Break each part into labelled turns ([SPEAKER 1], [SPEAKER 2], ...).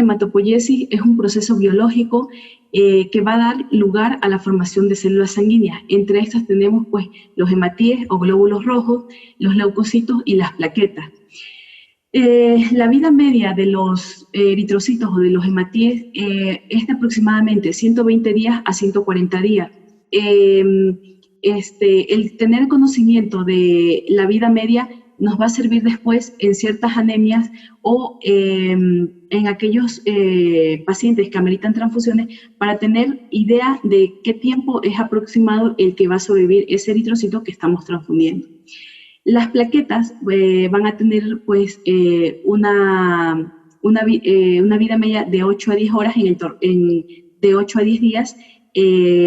[SPEAKER 1] hematopoiesis es un proceso biológico que va a dar lugar a la formación de células sanguíneas. Entre estas tenemos pues, los hematíes o glóbulos rojos, los leucocitos y las plaquetas. La vida media de los eritrocitos o de los hematíes es de aproximadamente 120 días a 140 días. El tener conocimiento de la vida media nos va a servir después en ciertas anemias o en aquellos pacientes que ameritan transfusiones para tener idea de qué tiempo es aproximado el que va a sobrevivir ese eritrocito que estamos transfundiendo. Las plaquetas van a tener pues, una vida media de 8 a 10 horas, de 8 a 10 días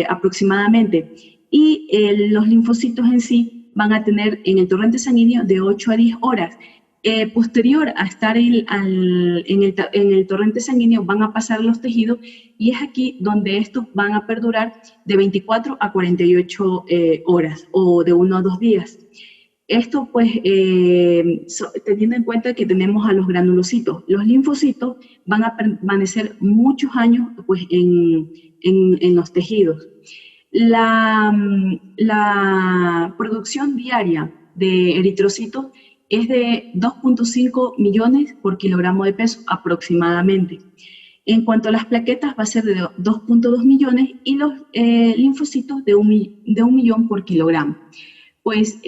[SPEAKER 1] aproximadamente. Y los linfocitos en sí van a tener en el torrente sanguíneo de 8 a 10 horas. Posterior a estar en el torrente sanguíneo van a pasar los tejidos y es aquí donde estos van a perdurar de 24 a 48 horas o de 1 a 2 días. Esto pues teniendo en cuenta que tenemos a los granulocitos. Los linfocitos van a permanecer muchos años pues, en los tejidos. La producción diaria de eritrocitos es de 2.5 millones por kilogramo de peso aproximadamente. En cuanto a las plaquetas va a ser de 2.2 millones y los linfocitos de 1 millón por kilogramo. Pues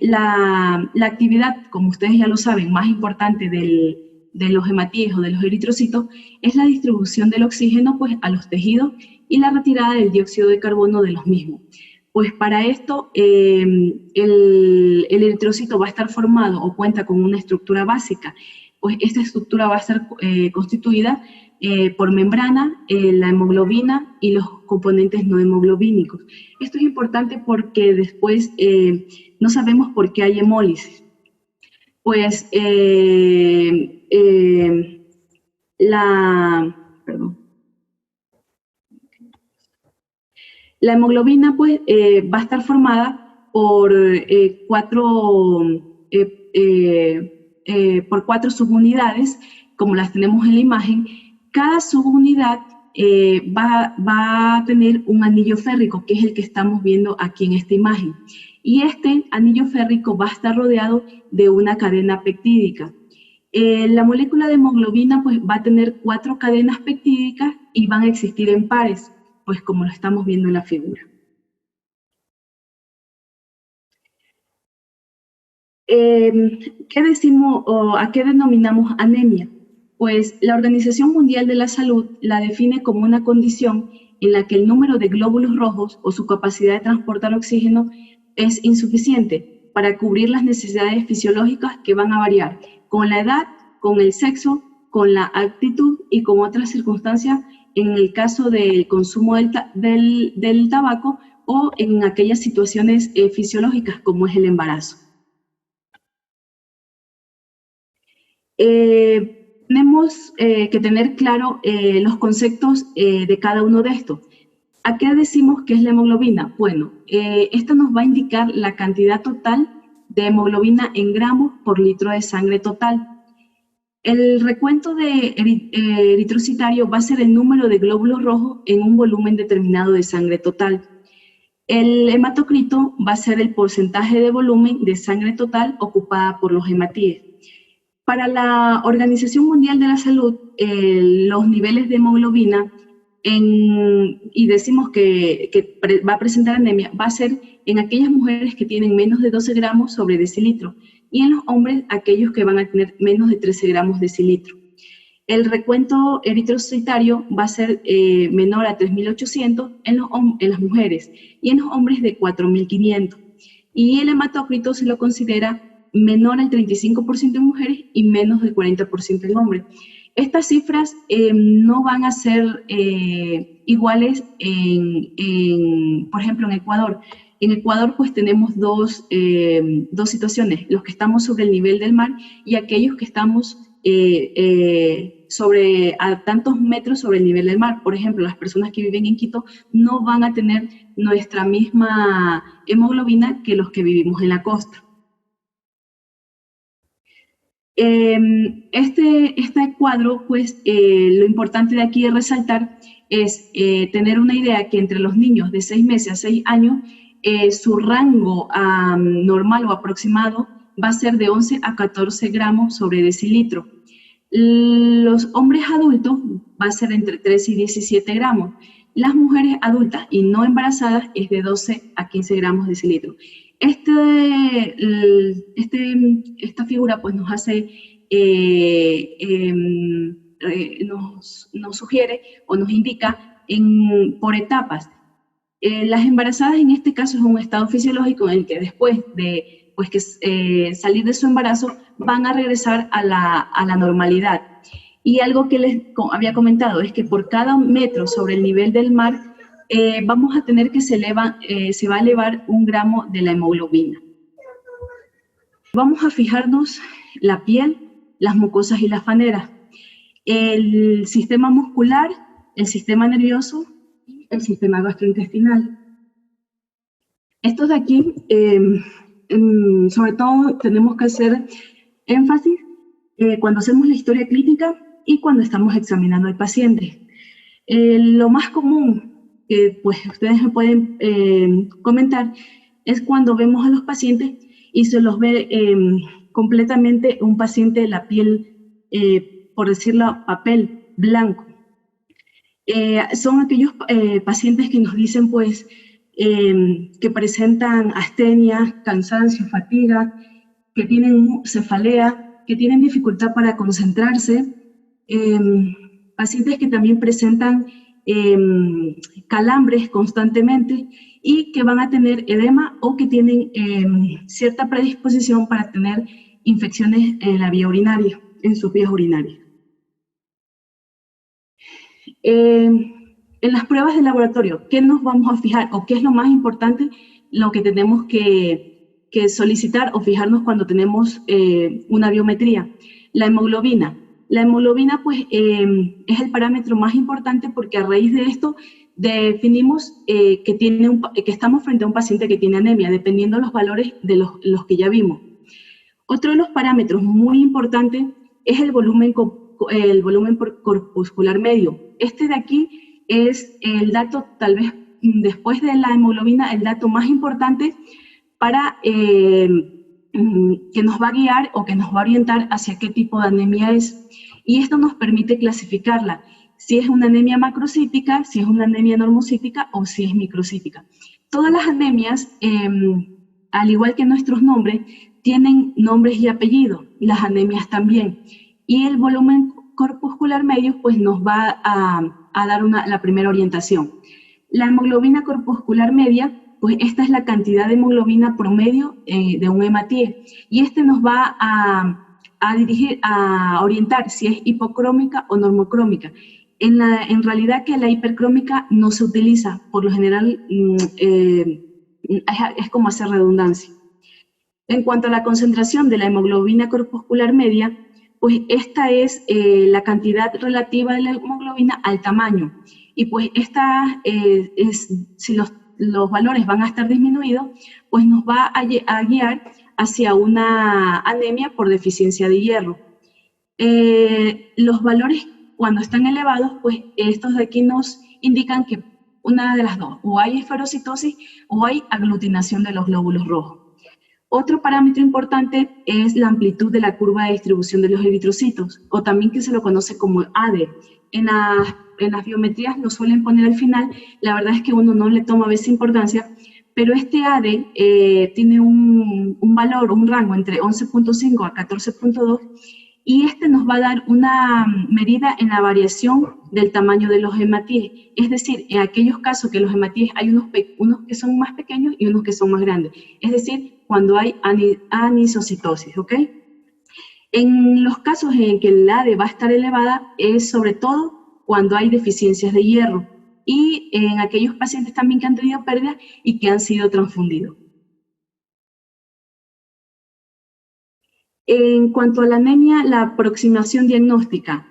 [SPEAKER 1] la actividad, como ustedes ya lo saben, más importante de los hematíes o de los eritrocitos es la distribución del oxígeno pues, a los tejidos y la retirada del dióxido de carbono de los mismos. Pues para esto el eritrocito va a estar formado o cuenta con una estructura básica. Pues esta estructura va a ser constituida por membrana, la hemoglobina y los componentes no hemoglobínicos. Esto es importante porque después no sabemos por qué hay hemólisis. Pues la hemoglobina pues, va a estar formada por cuatro subunidades, como las tenemos en la imagen. Cada subunidad va a tener un anillo férrico, que es el que estamos viendo aquí en esta imagen. Y este anillo férrico va a estar rodeado de una cadena peptídica. La molécula de hemoglobina pues, va a tener 4 cadenas peptídicas y van a existir en pares, pues como lo estamos viendo en la figura. ¿Qué decimos o a qué denominamos anemia? Pues la Organización Mundial de la Salud la define como una condición en la que el número de glóbulos rojos o su capacidad de transportar oxígeno es insuficiente para cubrir las necesidades fisiológicas que van a variar con la edad, con el sexo, con la actitud y con otras circunstancias en el caso del consumo del tabaco o en aquellas situaciones fisiológicas como es el embarazo. Tenemos que tener claro los conceptos de cada uno de estos. ¿A qué decimos que es la hemoglobina? Bueno, esto nos va a indicar la cantidad total de hemoglobina en gramos por litro de sangre total. El recuento de eritrocitario va a ser el número de glóbulos rojos en un volumen determinado de sangre total. El hematocrito va a ser el porcentaje de volumen de sangre total ocupada por los hematíes. Para la Organización Mundial de la Salud, los niveles de hemoglobina, y decimos que va a presentar anemia, va a ser en aquellas mujeres que tienen menos de 12 gramos sobre decilitro, y en los hombres aquellos que van a tener menos de 13 gramos decilitro. El recuento eritrocitario va a ser menor a 3.800 en las mujeres y en los hombres de 4.500. Y el hematócrito se lo considera menor al 35% en mujeres y menos del 40% en hombres. Estas cifras no van a ser iguales por ejemplo, en Ecuador. En Ecuador pues tenemos dos situaciones, los que estamos sobre el nivel del mar y aquellos que estamos a tantos metros sobre el nivel del mar. Por ejemplo, las personas que viven en Quito no van a tener nuestra misma hemoglobina que los que vivimos en la costa. Este cuadro, pues, lo importante de aquí de resaltar es tener una idea que entre los niños de 6 meses a 6 años, su rango normal o aproximado va a ser de 11 a 14 gramos sobre decilitro. Los hombres adultos va a ser entre 13 y 17 gramos. Las mujeres adultas y no embarazadas es de 12 a 15 gramos decilitro. Esta figura pues nos hace, nos sugiere o nos indica por etapas. Las embarazadas en este caso es un estado fisiológico en el que después de salir de su embarazo van a regresar a la normalidad. Y algo que les había comentado es que por cada metro sobre el nivel del mar vamos a tener que se va a elevar 1 gramo de la hemoglobina. Vamos a fijarnos la piel, las mucosas y las faneras, el sistema muscular, el sistema nervioso y el sistema gastrointestinal. Estos de aquí, sobre todo tenemos que hacer énfasis cuando hacemos la historia clínica y cuando estamos examinando al paciente. Lo más común que pues, ustedes me pueden comentar es cuando vemos a los pacientes y se los ve completamente un paciente de la piel, por decirlo, papel blanco. Son aquellos pacientes que nos dicen pues que presentan astenia, cansancio, fatiga, que tienen cefalea, que tienen dificultad para concentrarse, pacientes que también presentan calambres constantemente y que van a tener edema o que tienen cierta predisposición para tener infecciones en la vía urinaria, en sus vías urinarias. En las pruebas de laboratorio, ¿qué nos vamos a fijar o qué es lo más importante, lo que tenemos que solicitar o fijarnos cuando tenemos una biometría? La hemoglobina. La hemoglobina pues, es el parámetro más importante porque a raíz de esto definimos que estamos frente a un paciente que tiene anemia, dependiendo de los valores de los que ya vimos. Otro de los parámetros muy importantes es el volumen corpuscular medio. Este de aquí es el dato, tal vez después de la hemoglobina, el dato más importante para que nos va a guiar o que nos va a orientar hacia qué tipo de anemia es. Y esto nos permite clasificarla, si es una anemia macrocítica, si es una anemia normocítica o si es microcítica. Todas las anemias, al igual que nuestros nombres, tienen nombres y apellidos, las anemias también. Y el volumen corpuscular medio pues, nos va a dar la primera orientación. La hemoglobina corpuscular media, pues esta es la cantidad de hemoglobina promedio de un hematíe. Y este nos va a orientar si es hipocrómica o normocrómica. En realidad que la hipercrómica no se utiliza, por lo general es como hacer redundancia. En cuanto a la concentración de la hemoglobina corpuscular media, pues esta es la cantidad relativa de la hemoglobina al tamaño. Y pues esta si los valores van a estar disminuidos, pues nos va a guiar hacia una anemia por deficiencia de hierro. Los valores cuando están elevados, pues estos de aquí nos indican que una de las dos, o hay esferocitosis o hay aglutinación de los glóbulos rojos. Otro parámetro importante es la amplitud de la curva de distribución de los eritrocitos, o también que se lo conoce como ADE. En las biometrías lo suelen poner al final, la verdad es que uno no le toma a veces importancia, pero este ADE tiene un valor, un rango entre 11.5 a 14.2, y este nos va a dar una medida en la variación del tamaño de los hematíes. Es decir, en aquellos casos que los hematíes hay unos que son más pequeños y unos que son más grandes. Es decir, cuando hay anisocitosis, ¿ok? En los casos en que el ADE va a estar elevada es sobre todo cuando hay deficiencias de hierro y en aquellos pacientes también que han tenido pérdidas y que han sido transfundidos. En cuanto a la anemia, la aproximación diagnóstica,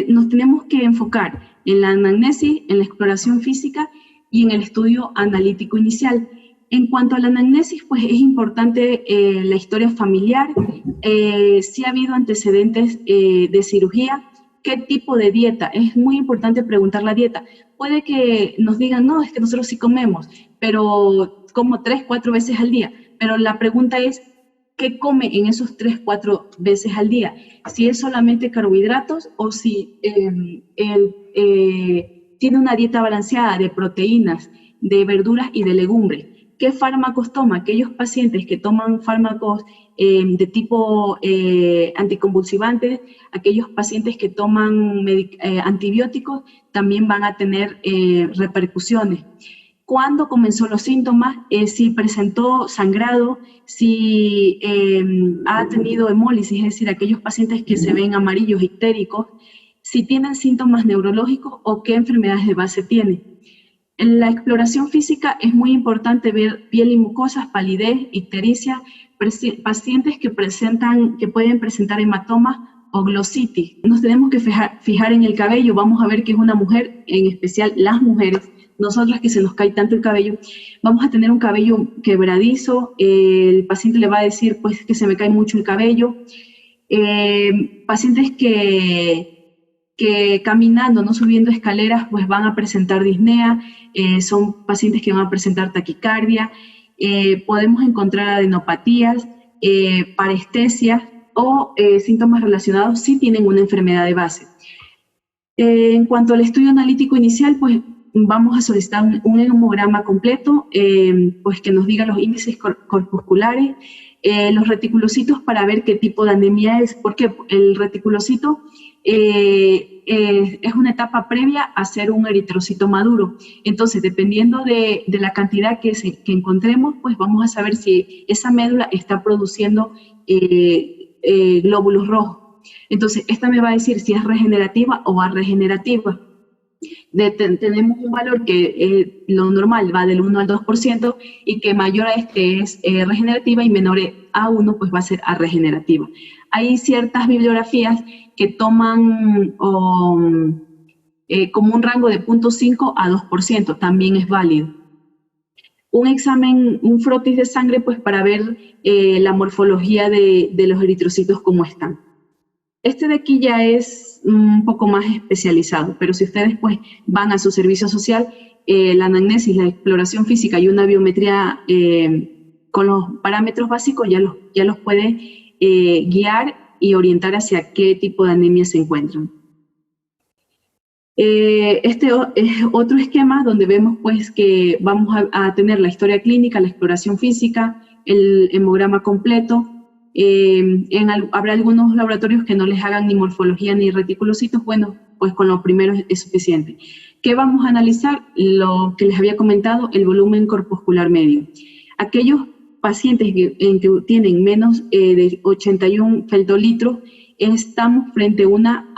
[SPEAKER 1] nos tenemos que enfocar en la anamnesis, en la exploración física y en el estudio analítico inicial. En cuanto a la anamnesis, pues es importante la historia familiar si ha habido antecedentes de cirugía, qué tipo de dieta. Es muy importante preguntar la dieta. Puede que nos digan, no, es que nosotros sí comemos, pero como 3, 4 veces al día. Pero la pregunta es, ¿qué come en esos 3, 4 veces al día? Si es solamente carbohidratos o si tiene una dieta balanceada de proteínas, de verduras y de legumbres. ¿Qué fármacos toma? Aquellos pacientes que toman fármacos de tipo anticonvulsivantes, aquellos pacientes que toman antibióticos, también van a tener repercusiones. ¿Cuándo comenzó los síntomas? Si presentó sangrado, si ha tenido hemólisis, es decir, aquellos pacientes que se ven amarillos, ictéricos, si tienen síntomas neurológicos o qué enfermedades de base tiene. En la exploración física es muy importante ver piel y mucosas, palidez, ictericia, pacientes que pueden presentar hematomas o glositis. Nos tenemos que fijar en el cabello. Vamos a ver que es una mujer, en especial las mujeres, nosotras que se nos cae tanto el cabello, vamos a tener un cabello quebradizo, el paciente le va a decir pues que se me cae mucho el cabello. Pacientes que caminando, no subiendo escaleras, pues van a presentar disnea, son pacientes que van a presentar taquicardia, podemos encontrar adenopatías, parestesias o síntomas relacionados si tienen una enfermedad de base. En cuanto al estudio analítico inicial, pues vamos a solicitar un hemograma completo, pues que nos diga los índices corpusculares, los reticulocitos para ver qué tipo de anemia es, porque el reticulocito es una etapa previa a ser un eritrocito maduro. Entonces, dependiendo de la cantidad que encontremos, pues vamos a saber si esa médula está produciendo glóbulos rojos. Entonces, esta me va a decir si es regenerativa o arregenerativa. Tenemos un valor que lo normal va del 1 al 2% y que mayor a este es regenerativa y menor a 1 pues va a ser arregenerativa. Hay ciertas bibliografías que toman como un rango de 0.5 a 2%, también es válido. Un examen, un frotis de sangre pues para ver la morfología de los eritrocitos cómo están. Este de aquí ya es un poco más especializado, pero si ustedes pues van a su servicio social, la anamnesis, la exploración física y una biometría con los parámetros básicos ya los puede guiar y orientar hacia qué tipo de anemia se encuentran. Este es otro esquema donde vemos pues que vamos a tener la historia clínica, la exploración física, el hemograma completo. Habrá algunos laboratorios que no les hagan ni morfología ni reticulocitos, bueno, pues con lo primero es suficiente. ¿Qué vamos a analizar? Lo que les había comentado, el volumen corpuscular medio. Aquellos pacientes que tienen menos de 81 feldolitros, estamos frente a una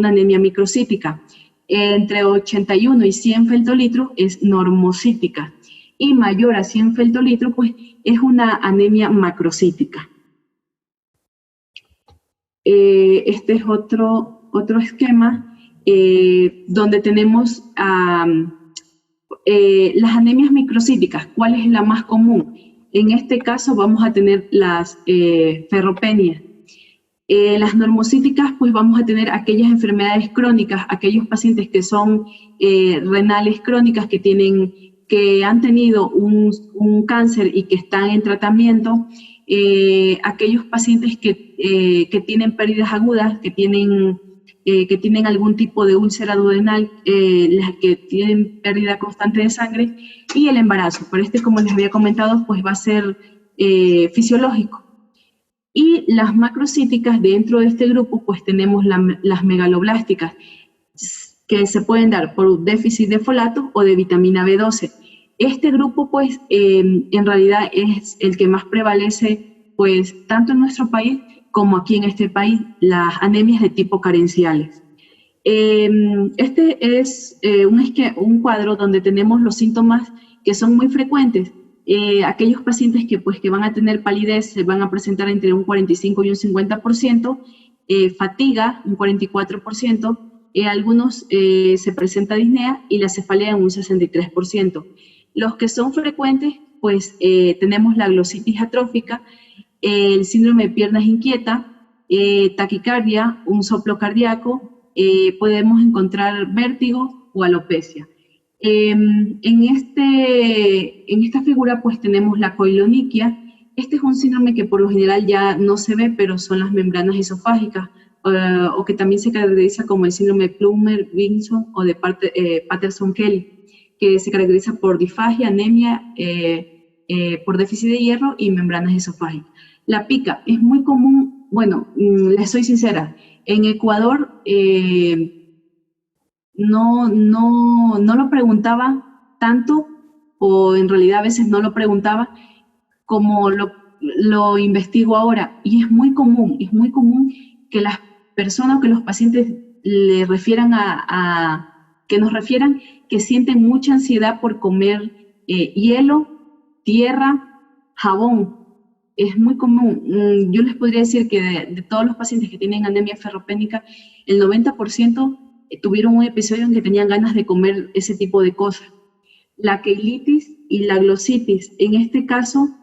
[SPEAKER 1] anemia microcítica. Entre 81 y 100 feldolitros es normocítica y mayor a 100 feldolitros pues es una anemia macrocítica. Este es otro esquema donde tenemos las anemias microcíticas. ¿Cuál es la más común? En este caso vamos a tener las ferropenias. Las normocíticas, pues vamos a tener aquellas enfermedades crónicas, aquellos pacientes que son renales crónicas, que han tenido un cáncer y que están en tratamiento, aquellos pacientes que tienen pérdidas agudas, que tienen algún tipo de úlcera duodenal, las que tienen pérdida constante de sangre, y el embarazo. Pero como les había comentado, pues va a ser fisiológico. Y las macrocíticas, dentro de este grupo, pues tenemos las megaloblásticas, que se pueden dar por déficit de folato o de vitamina B12. Este grupo, pues, en realidad es el que más prevalece, pues, tanto en nuestro país como aquí en este país, las anemias de tipo carenciales. Este es un cuadro donde tenemos los síntomas que son muy frecuentes. Aquellos pacientes que van a tener palidez se van a presentar entre un 45 y un 50%, fatiga un 44%, algunos se presenta disnea y la cefalea en un 63%. Los que son frecuentes, pues tenemos la glositis atrófica, el síndrome de piernas inquieta, taquicardia, un soplo cardíaco, podemos encontrar vértigo o alopecia. En esta figura pues tenemos la coiloniquia. Este es un síndrome que por lo general ya no se ve, pero son las membranas esofágicas, o que también se caracteriza como el síndrome de Plummer-Vinson o de Patterson-Kelly, que se caracteriza por disfagia, anemia, por déficit de hierro y membranas esofágicas. La pica es muy común, bueno, les soy sincera, en Ecuador no lo preguntaba tanto, o en realidad a veces no lo preguntaba, como lo investigo ahora, y es muy común que las personas, que los pacientes le refieran que nos refieran que sienten mucha ansiedad por comer hielo, tierra, jabón. Es muy común. Yo les podría decir que de todos los pacientes que tienen anemia ferropénica, el 90% tuvieron un episodio en que tenían ganas de comer ese tipo de cosas. La queilitis y la glossitis, en este caso,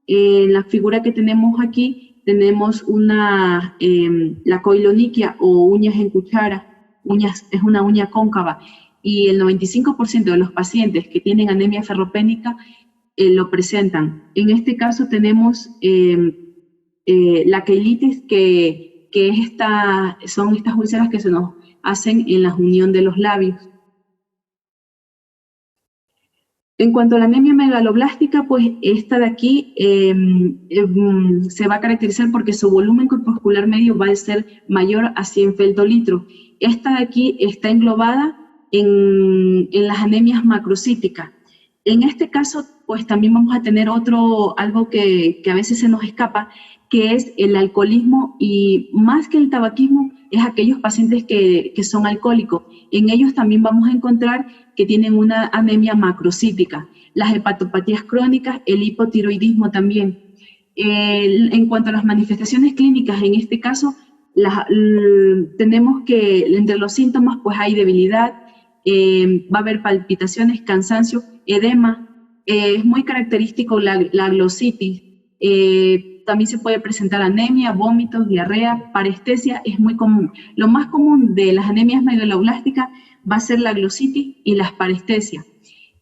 [SPEAKER 1] en la figura que tenemos aquí, tenemos la coiloniquia o uñas en cuchara, es una uña cóncava, y el 95% de los pacientes que tienen anemia ferropénica lo presentan. En este caso tenemos la queilitis, que son estas úlceras que se nos hacen en la unión de los labios. En cuanto a la anemia megaloblástica, pues esta de aquí se va a caracterizar porque su volumen corpuscular medio va a ser mayor a 100 femtolitros. Esta de aquí está englobada en las anemias macrocíticas. En este caso, pues también vamos a tener algo que a veces se nos escapa, que es el alcoholismo, y más que el tabaquismo, es aquellos pacientes que son alcohólicos. En ellos también vamos a encontrar que tienen una anemia macrocítica, las hepatopatías crónicas, el hipotiroidismo también. En cuanto a las manifestaciones clínicas, en este caso, tenemos que entre los síntomas pues hay debilidad, va a haber palpitaciones, cansancio, edema, es muy característico la glositis, también se puede presentar anemia, vómitos, diarrea, parestesia, es muy común. Lo más común de las anemias megaloblásticas va a ser la glositis y las parestesias.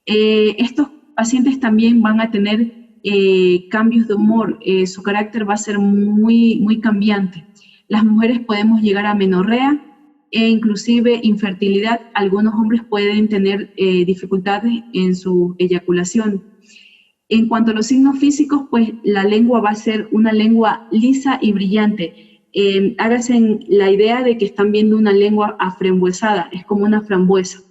[SPEAKER 1] Estos pacientes también van a tener cambios de humor, su carácter va a ser muy cambiante. Las mujeres podemos llegar a menorrea e inclusive infertilidad. Algunos hombres pueden tener dificultades en su eyaculación. En cuanto a los signos físicos, pues la lengua va a ser una lengua lisa y brillante. Háganse la idea de que están viendo una lengua aframbuesada, es como una frambuesa.